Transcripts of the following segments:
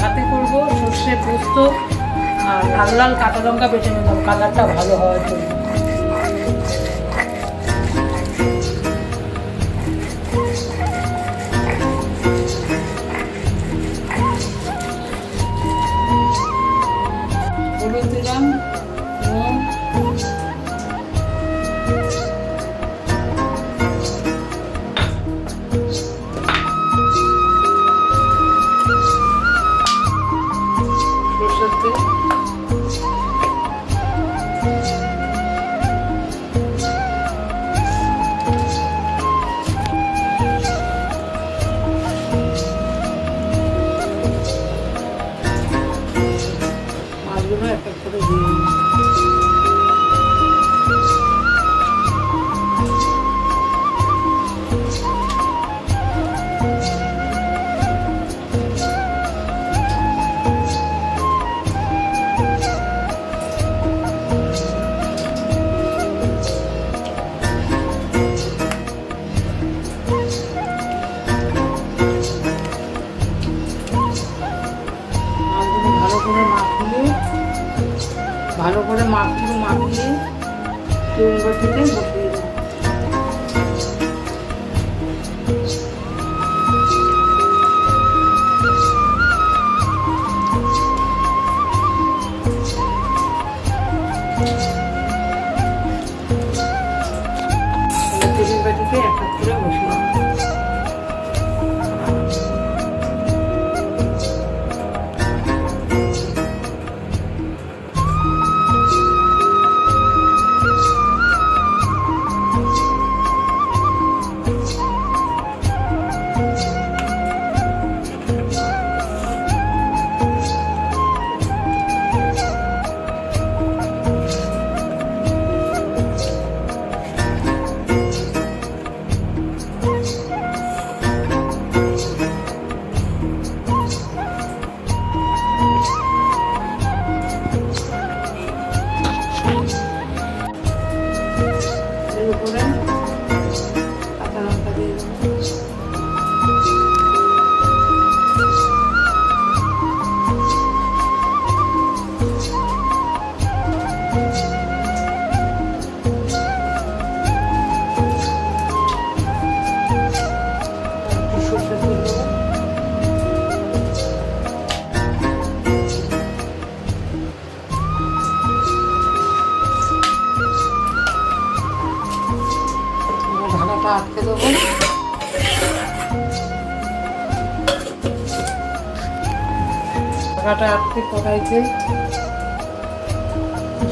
ভাতে করবো সর্ষে পোস্ত আর লাল লাল কাঁচা লঙ্কা বেটে নিলাম কালারটা ভালো হওয়ার জন্য। হলুদ দিলাম, নুন, সরষের তেল, মাছগুলো এক এক করে দিয়ে দিই। ভালো করে মাখিয়ে চুনবাটিতে বসিয়ে দেবো। চুনবাটিতে এক এক করে বসিয়ে দেবো। উপরে কাঁচা লঙ্কা দিয়ে দেবো। সরষের তেল দেবো। ঢাকাটা আটকে দেবো। ঢাকাটা আটকে কড়াইতে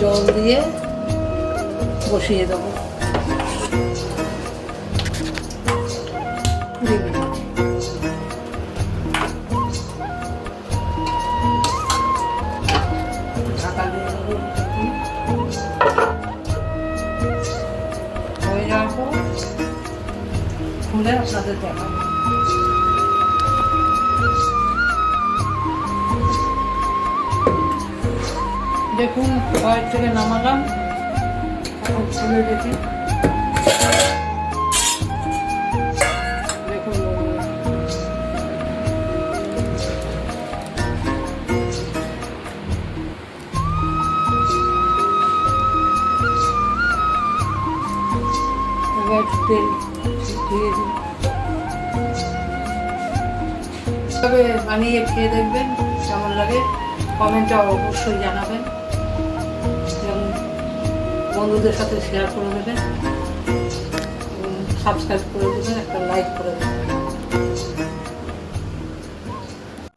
জল দিয়ে বসিয়ে দেবো 20 মিনিট। ঢাকা দিয়ে দেবো। হয়ে যাওয়ার পর খুলে আপনাদের দেখাবো। দেখুন কড়াই থেকে নামালাম, এখন খুলে দেখি। দেখুন এবার তেল দিয়ে দিই। তবে বানিয়ে খেয়ে দেখবেন কেমন লাগে, কমেন্টে অবশ্যই জানাবেন এবং বন্ধুদের সাথে শেয়ার করে দেবেন, সাবস্ক্রাইব করে দেবেন, একটা লাইক করে দেবেন।